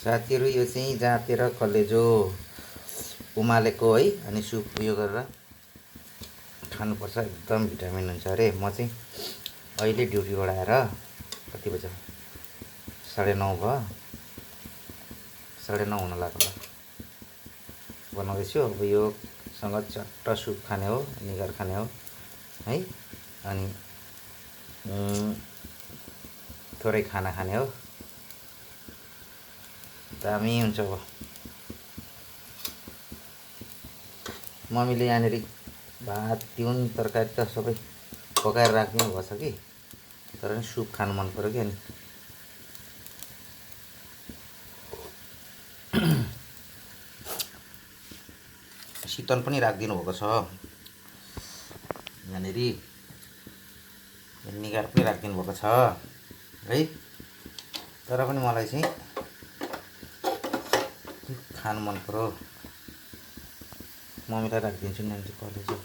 साथीहरू यो चाहिँ जाँतेर कलेजो उमालेको है अनि सुप उयो गरेर खानुपर्छ एकदम भिटामिन हुन्छ अरे। म चाहिँ अहिले ड्युटीबाट आएर कति बज्यो 9:30 भयो 9:30 हुन लाग्यो बनाउँदैछु। अब योसँग चट्ट सुप खाने हो निगार खाने हो है अनि थोरै खाना खाने हो दामी हुन्छ। अब मम्मीले यहाँनिर भात तिउन तरकारी त सबै पकाएर राखिदिनु भएको छ कि तर नि सुप खानु मन पऱ्यो कि अनि शीतल पनि राखिदिनु भएको छ यहाँनिर निगार पनि राखिदिनु भएको छ है। तर पनि मलाई चाहिँ खानु मन पऱ्यो मम्मीलाई राखिदिन्छु नि कलेजो।